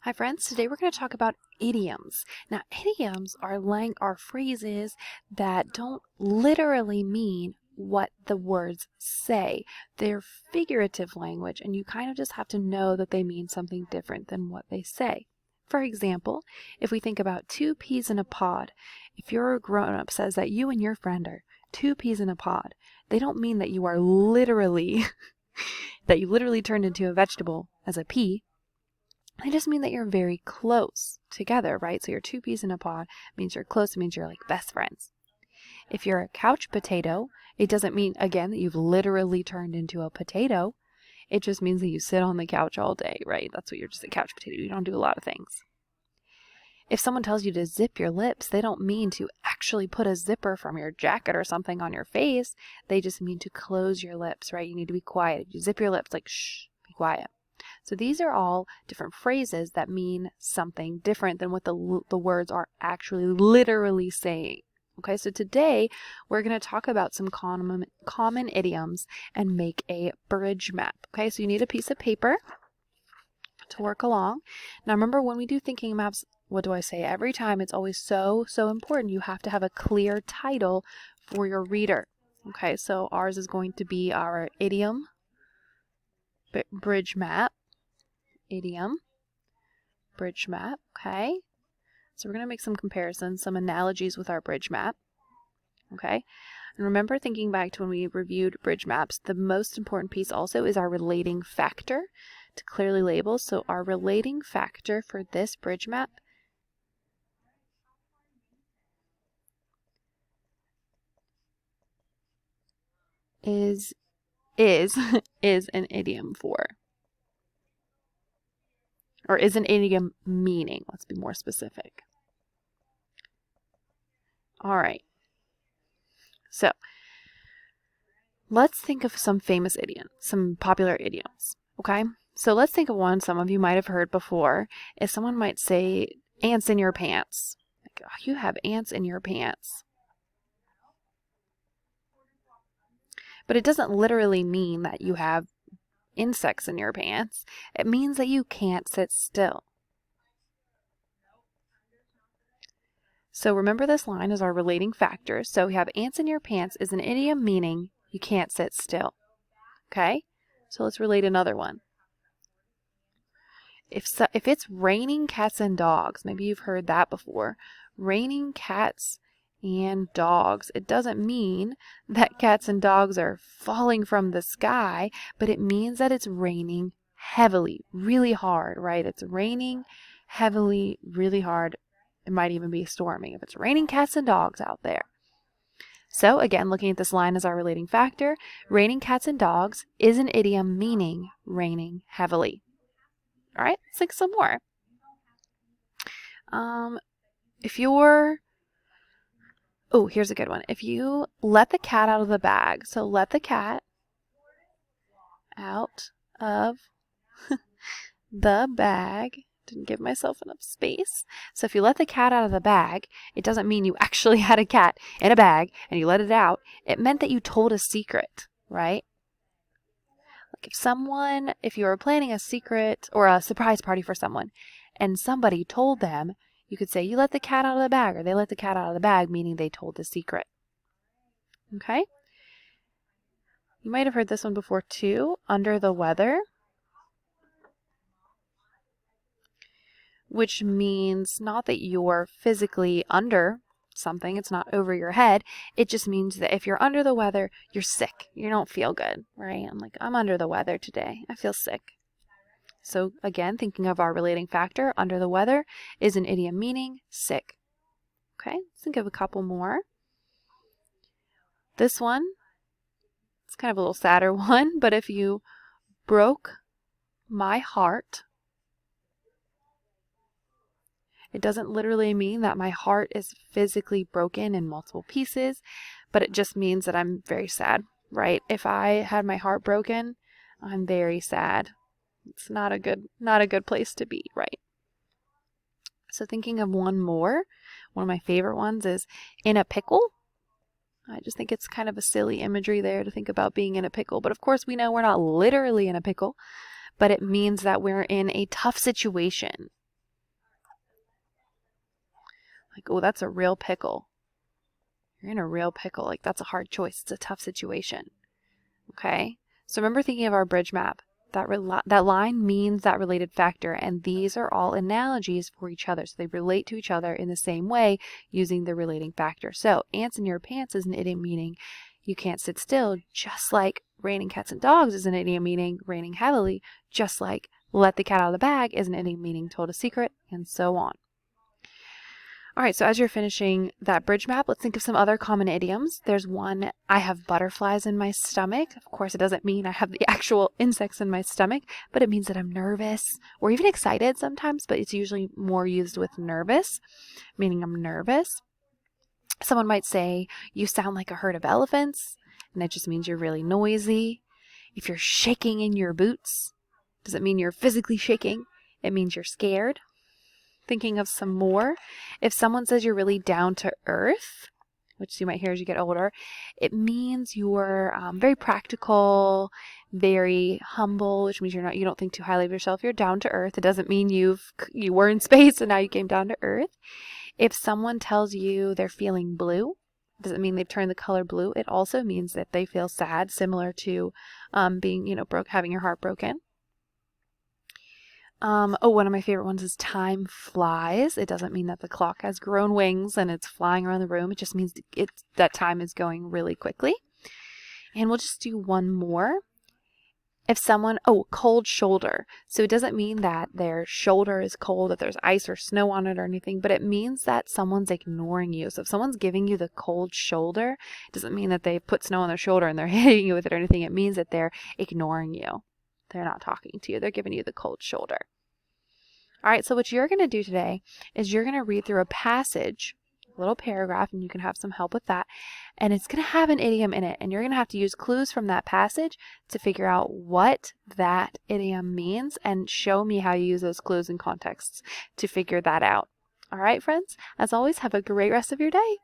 Hi friends, today we're going to talk about idioms. Now, idioms are phrases that don't literally mean what the words say. They're figurative language, and you kind of just have to know that they mean something different than what they say. For example, if we think about two peas in a pod, if your grown-up says that you and your friend are two peas in a pod, they don't mean that you are literally that you literally turned into a vegetable as a pea. They just mean that you're very close together, right? So you're two peas in a pod means you're close, it means you're like best friends. If you're a couch potato, it doesn't mean, again, that you've literally turned into a potato. It just means that you sit on the couch all day, right? That's what you're just a couch potato. You don't do a lot of things. If someone tells you to zip your lips, they don't mean to actually put a zipper from your jacket or something on your face. They just mean to close your lips, right? You need to be quiet. If you zip your lips, like, shh, be quiet. So these are all different phrases that mean something different than what the words are actually literally saying. Okay, so today we're going to talk about some common idioms and make a bridge map. Okay, so you need a piece of paper to work along. Now remember, when we do thinking maps, what do I say? Every time it's always so important. You have to have a clear title for your reader. Okay, so ours is going to be our idiom bridge map. Idiom bridge map. Okay, so we're going to make some comparisons, some analogies with our bridge map. Okay, and remember, thinking back to when we reviewed bridge maps, the most important piece also is our relating factor to clearly label. So our relating factor for this bridge map is an idiom for, or is an idiom meaning. Let's be more specific. All right. So let's think of some famous idioms, some popular idioms. Okay. So let's think of one some of you might have heard before. Is someone might say, ants in your pants. Like, oh, you have ants in your pants. But it doesn't literally mean that you have insects in your pants. It means that you can't sit still. So remember, this line is our relating factor. So we have ants in your pants is an idiom meaning you can't sit still. Okay? So let's relate another one. If it's raining cats and dogs, maybe you've heard that before. Raining cats and dogs. It doesn't mean that cats and dogs are falling from the sky, but it means that it's raining heavily, really hard, right? It's raining heavily, really hard. It might even be storming if it's raining cats and dogs out there. So again, looking at this line as our relating factor, raining cats and dogs is an idiom meaning raining heavily. All right, let's think some more. Here's a good one. If you let the cat out of the bag, so let the cat out of the bag. Didn't give myself enough space. So if you let the cat out of the bag, it doesn't mean you actually had a cat in a bag and you let it out. It meant that you told a secret, right? Like if you were planning a secret or a surprise party for someone and somebody told them, you could say, you let the cat out of the bag, or they let the cat out of the bag, meaning they told the secret. Okay? You might have heard this one before too, under the weather, which means not that you're physically under something, it's not over your head. It just means that if you're under the weather, you're sick. You don't feel good, right? I'm under the weather today. I feel sick. So again, thinking of our relating factor, under the weather is an idiom meaning sick. Okay, let's think of a couple more. This one, it's kind of a little sadder one, but if you broke my heart, it doesn't literally mean that my heart is physically broken in multiple pieces, but it just means that I'm very sad, right? If I had my heart broken, I'm very sad. It's not a good place to be, right? So thinking of one of my favorite ones is in a pickle. I just think it's kind of a silly imagery there to think about being in a pickle. But of course, we know we're not literally in a pickle, but it means that we're in a tough situation. Like, oh, that's a real pickle. You're in a real pickle. Like, that's a hard choice. It's a tough situation. Okay? So remember thinking of our bridge map. That line means that related factor, and these are all analogies for each other. So they relate to each other in the same way using the relating factor. So ants in your pants is an idiom meaning you can't sit still, just like raining cats and dogs is an idiom meaning raining heavily, just like let the cat out of the bag is an idiom meaning told a secret, and so on. All right, so as you're finishing that bridge map, let's think of some other common idioms. There's one, I have butterflies in my stomach. Of course, it doesn't mean I have the actual insects in my stomach, but it means that I'm nervous or even excited sometimes, but it's usually more used with nervous, meaning I'm nervous. Someone might say, you sound like a herd of elephants, and that just means you're really noisy. If you're shaking in your boots, does it mean you're physically shaking? It means you're scared. Thinking of some more, if someone says you're really down to earth, which you might hear as you get older, it means you're very practical, very humble, which means you don't think too highly of yourself. You're down to earth. It doesn't mean you were in space and now you came down to earth. If someone tells you they're feeling blue, does it mean they've turned the color blue? It also means that they feel sad, similar to being, having your heart broken. One of my favorite ones is time flies. It doesn't mean that the clock has grown wings and it's flying around the room. It just means that time is going really quickly. And we'll just do one more. If someone, cold shoulder. So it doesn't mean that their shoulder is cold, that there's ice or snow on it or anything, but it means that someone's ignoring you. So if someone's giving you the cold shoulder, it doesn't mean that they put snow on their shoulder and they're hitting you with it or anything. It means that they're ignoring you. They're not talking to you. They're giving you the cold shoulder. All right, so what you're going to do today is you're going to read through a passage, a little paragraph, and you can have some help with that. And it's going to have an idiom in it, and you're going to have to use clues from that passage to figure out what that idiom means and show me how you use those clues and contexts to figure that out. All right, friends, as always, have a great rest of your day.